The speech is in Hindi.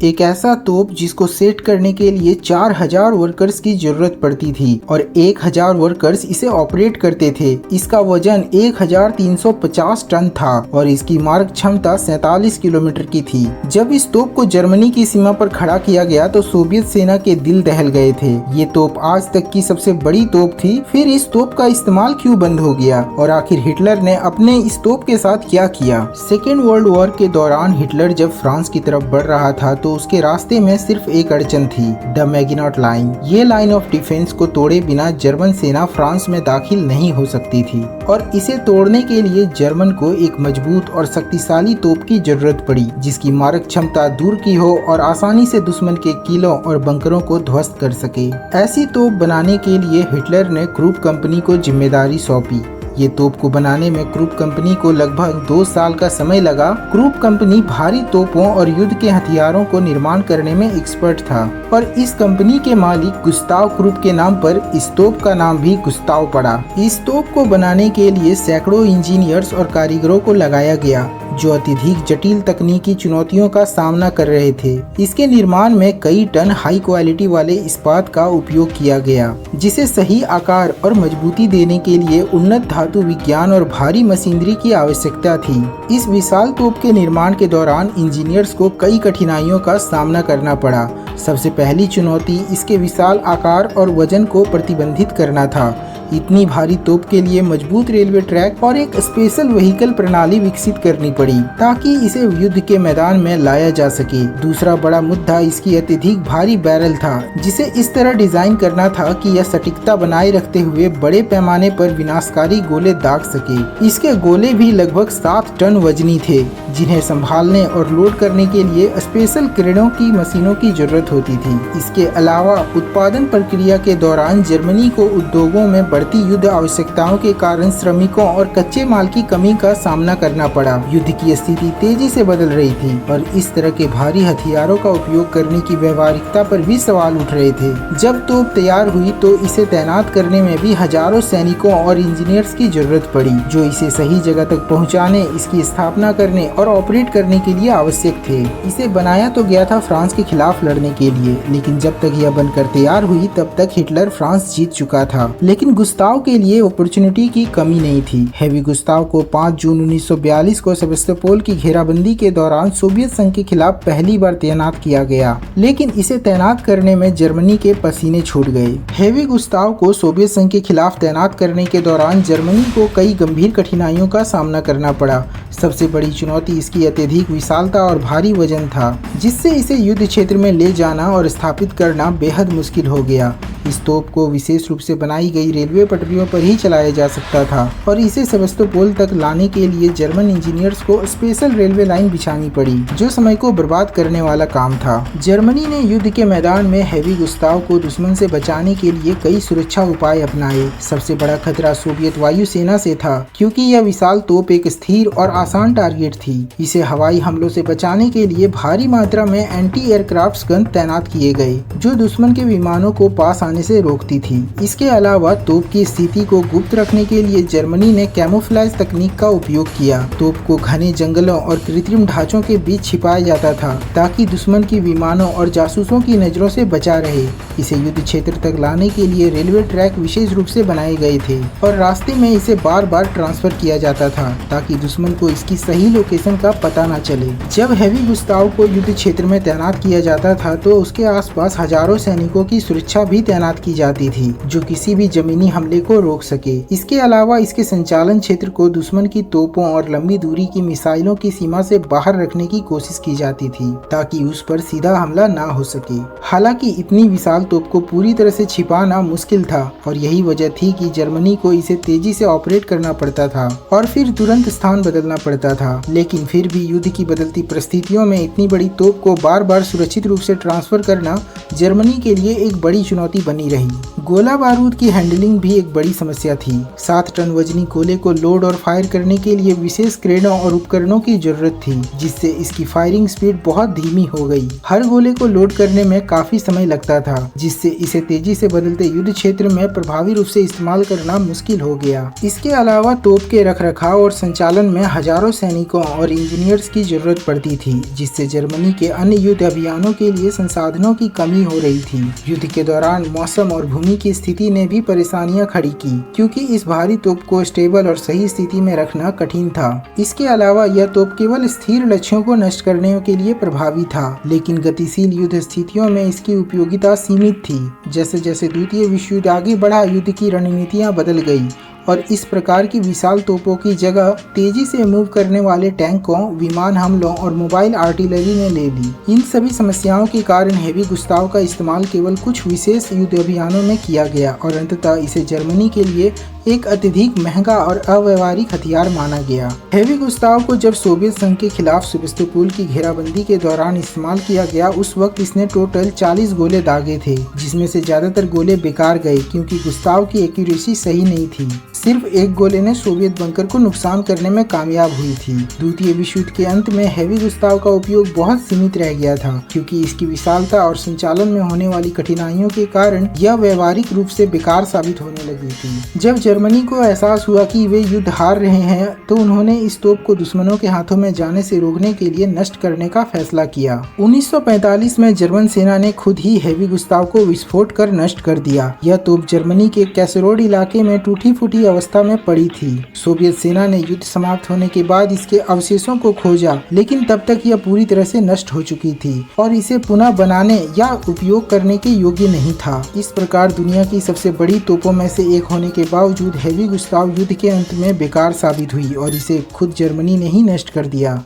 एक ऐसा तोप जिसको सेट करने के लिए 4000 वर्कर्स की जरूरत पड़ती थी और 1000 वर्कर्स इसे ऑपरेट करते थे। इसका वजन 1350 टन था और इसकी मारक क्षमता 47 किलोमीटर की थी। जब इस तोप को जर्मनी की सीमा पर खड़ा किया गया तो सोवियत सेना के दिल दहल गए थे। ये तोप आज तक की सबसे बड़ी तोप थी। फिर इस तोप का इस्तेमाल क्यों बंद हो गया और आखिर हिटलर ने अपने इस तोप के साथ क्या किया? सेकेंड वर्ल्ड वॉर के दौरान हिटलर जब फ्रांस की तरफ बढ़ रहा था तो उसके रास्ते में सिर्फ एक अड़चन थी, द मैगिनॉट लाइन। ये लाइन ऑफ डिफेंस को तोड़े बिना जर्मन सेना फ्रांस में दाखिल नहीं हो सकती थी और इसे तोड़ने के लिए जर्मन को एक मजबूत और शक्तिशाली तोप की जरूरत पड़ी जिसकी मारक क्षमता दूर की हो और आसानी से दुश्मन के किलों और बंकरों को ध्वस्त कर सके। ऐसी तोप बनाने के लिए हिटलर ने क्रूप कंपनी को जिम्मेदारी सौंपी। ये तोप को बनाने में क्रूप कंपनी को लगभग 2 साल का समय लगा। क्रूप कंपनी भारी तोपों और युद्ध के हथियारों को निर्माण करने में एक्सपर्ट था और इस कंपनी के मालिक गुस्ताव क्रूप के नाम पर इस तोप का नाम भी गुस्ताव पड़ा। इस तोप को बनाने के लिए सैकड़ों इंजीनियर्स और कारीगरों को लगाया गया जो अत्यधिक जटिल तकनीकी चुनौतियों का सामना कर रहे थे। इसके निर्माण में कई टन हाई क्वालिटी वाले इस्पात का उपयोग किया गया जिसे सही आकार और मजबूती देने के लिए उन्नत धातु विज्ञान और भारी मशीनरी की आवश्यकता थी। इस विशाल तोप के निर्माण के दौरान इंजीनियर्स को कई कठिनाइयों का सामना करना पड़ा। सबसे पहली चुनौती इसके विशाल आकार और वजन को प्रतिबंधित करना था। इतनी भारी तोप के लिए मजबूत रेलवे ट्रैक और एक स्पेशल व्हीकल प्रणाली विकसित करनी पड़ी ताकि इसे युद्ध के मैदान में लाया जा सके। दूसरा बड़ा मुद्दा इसकी अत्यधिक भारी बैरल था जिसे इस तरह डिजाइन करना था कि यह सटीकता बनाए रखते हुए बड़े पैमाने पर विनाशकारी गोले दाग सके। इसके गोले भी लगभग 7 टन वजनी थे जिन्हें संभालने और लोड करने के लिए स्पेशल क्रेनों की मशीनों की जरूरत होती थी। इसके अलावा उत्पादन प्रक्रिया के दौरान जर्मनी को उद्योगों में बढ़ती युद्ध आवश्यकताओं के कारण श्रमिकों और कच्चे माल की कमी का सामना करना पड़ा। युद्ध की स्थिति तेजी से बदल रही थी और इस तरह के भारी हथियारों का उपयोग करने की व्यवहारिकता पर भी सवाल उठ रहे थे। जब तोप तैयार हुई तो इसे तैनात करने में भी हजारों सैनिकों और इंजीनियर्स की जरूरत पड़ी जो इसे सही जगह तक पहुंचाने, इसकी स्थापना करने और ऑपरेट करने के लिए आवश्यक थे। इसे बनाया तो गया था फ्रांस के खिलाफ लड़ने के लिए, लेकिन जब तक यह बनकर तैयार हुई तब तक हिटलर फ्रांस जीत चुका था। लेकिन गुस्ताव के लिए अपॉर्चुनिटी की कमी नहीं थी। हेवी गुस्ताव को 5 जून 1942 को सेवास्तोपोल की घेराबंदी के दौरान सोवियत संघ के खिलाफ पहली बार तैनात किया गया, लेकिन इसे तैनात करने में जर्मनी के पसीने छूट गए। हेवी गुस्ताव को सोवियत संघ के खिलाफ तैनात करने के दौरान जर्मनी को कई गंभीर कठिनाइयों का सामना करना पड़ा। सबसे बड़ी चुनौती इसकी अत्यधिक विशालता और भारी वजन था जिससे इसे युद्ध क्षेत्र में ले जाना और स्थापित करना बेहद मुश्किल हो गया। इस तोप को विशेष रूप से बनाई गई रेलवे पटरियों पर ही चलाया जा सकता था और इसे सेवास्तोपोल तक लाने के लिए जर्मन इंजीनियर्स को स्पेशल रेलवे लाइन बिछानी पड़ी जो समय को बर्बाद करने वाला काम था। जर्मनी ने युद्ध के मैदान में हेवी गुस्ताव को दुश्मन से बचाने के लिए कई सुरक्षा उपाय अपनाए। सबसे बड़ा खतरा सोवियत वायुसेना से था क्योंकि यह विशाल तोप एक स्थिर और आसान टारगेट थी। इसे हवाई हमलों से बचाने के लिए भारी मात्रा में एंटी एयरक्राफ्ट गन तैनात किए गए जो दुश्मन के विमानों को पास आने से रोकती थी। इसके अलावा तोप की स्थिति को गुप्त रखने के लिए जर्मनी ने कैमोफ्लेज तकनीक का उपयोग किया। तोप को घने जंगलों और कृत्रिम ढांचों के बीच छिपाया जाता था ताकि दुश्मन की विमानों और जासूसों की नजरों से बचा रहे। इसे युद्ध क्षेत्र तक लाने के लिए रेलवे ट्रैक विशेष रूप से बनाए गए थे और रास्ते में इसे बार बार ट्रांसफर किया जाता था ताकि दुश्मन को इसकी सही लोकेशन का पता न चले। जब हेवी गुस्ताव को युद्ध क्षेत्र में तैनात किया जाता था तो उसके आसपास हजारों सैनिकों की सुरक्षा भी तैनात की जाती थी जो किसी भी जमीनी हमले को रोक सके। इसके अलावा इसके संचालन क्षेत्र को दुश्मन की तोपों और लंबी दूरी की मिसाइलों की सीमा से बाहर रखने की कोशिश की जाती थी ताकि उस पर सीधा हमला ना हो सके। हालांकि इतनी विशाल तोप को पूरी तरह से छिपाना मुश्किल था और यही वजह थी कि जर्मनी को इसे तेजी से ऑपरेट करना पड़ता था और फिर तुरंत स्थान बदलना पड़ता था। लेकिन फिर भी युद्ध की बदलती परिस्थितियों में इतनी बड़ी तोप को बार बार सुरक्षित रूप से ट्रांसफर करना जर्मनी के लिए एक बड़ी चुनौती बन बनी रही। गोला बारूद की हैंडलिंग भी एक बड़ी समस्या थी। 7 टन वजनी गोले को लोड और फायर करने के लिए विशेष क्रेनों और उपकरणों की जरूरत थी, जिससे इसकी फायरिंग स्पीड बहुत धीमी हो गई। हर गोले को लोड करने में काफी समय लगता था, जिससे इसे तेजी से बदलते युद्ध क्षेत्र में प्रभावी रूप से इस्तेमाल करना मुश्किल हो गया। इसके अलावा तोप के रखरखाव और संचालन में हजारों सैनिकों और इंजीनियर्स की जरूरत पड़ती थी, जिससे जर्मनी के अन्य युद्ध अभियानों के लिए संसाधनों की कमी हो रही थी। युद्ध के दौरान मौसम और भूमि की स्थिति ने भी परेशानियां खड़ी की, क्योंकि इस भारी तोप को स्टेबल और सही स्थिति में रखना कठिन था। इसके अलावा यह तोप केवल स्थिर लक्ष्यों को नष्ट करने के लिए प्रभावी था, लेकिन गतिशील युद्ध स्थितियों में इसकी उपयोगिता सीमित थी। जैसे जैसे द्वितीय विश्व युद्ध आगे बढ़ा, युद्ध की रणनीतियां बदल गई और इस प्रकार की विशाल तोपों की जगह तेजी से मूव करने वाले टैंकों, विमान हमलों और मोबाइल आर्टिलरी ने ले ली। इन सभी समस्याओं के कारण हेवी गुस्ताव का इस्तेमाल केवल कुछ विशेष युद्ध अभियानों में किया गया और अंततः इसे जर्मनी के लिए एक अत्यधिक महंगा और अव्यवहारिक हथियार माना गया। हेवी गुस्ताव को जब सोवियत संघ के खिलाफ सेवास्तोपोल की घेराबंदी के दौरान इस्तेमाल किया गया, उस वक्त इसने टोटल 40 गोले दागे थे, जिसमें से ज्यादातर गोले बेकार गए क्योंकि गुस्ताव की एक्यूरेसी सही नहीं थी। सिर्फ एक गोले ने सोवियत बंकर को नुकसान करने में कामयाब हुई थी। द्वितीय विश्व युद्ध के अंत में हेवी गुस्ताव का उपयोग बहुत सीमित रह गया था, क्योंकि इसकी विशालता और संचालन में होने वाली कठिनाइयों के कारण यह व्यवहारिक रूप से बेकार साबित होने लगी थी। जब जर्मनी को एहसास हुआ कि वे युद्ध हार रहे हैं, तो उन्होंने इस तोप को दुश्मनों के हाथों में जाने से रोकने के लिए नष्ट करने का फैसला किया। 1945 में जर्मन सेना ने खुद ही हेवी गुस्ताव को विस्फोट कर नष्ट कर दिया। यह तोप जर्मनी के कैसरोड इलाके में टूटी फूटी अवस्था में पड़ी थी। सोवियत सेना ने युद्ध समाप्त होने के बाद इसके अवशेषों को खोजा, लेकिन तब तक यह पूरी तरह से नष्ट हो चुकी थी और इसे पुनः बनाने या उपयोग करने के योग्य नहीं था। इस प्रकार दुनिया की सबसे बड़ी तोपों में से एक होने के बावजूद हेवी गुस्ताव युद्ध के अंत में बेकार साबित हुई और इसे खुद जर्मनी ने ही नष्ट कर दिया।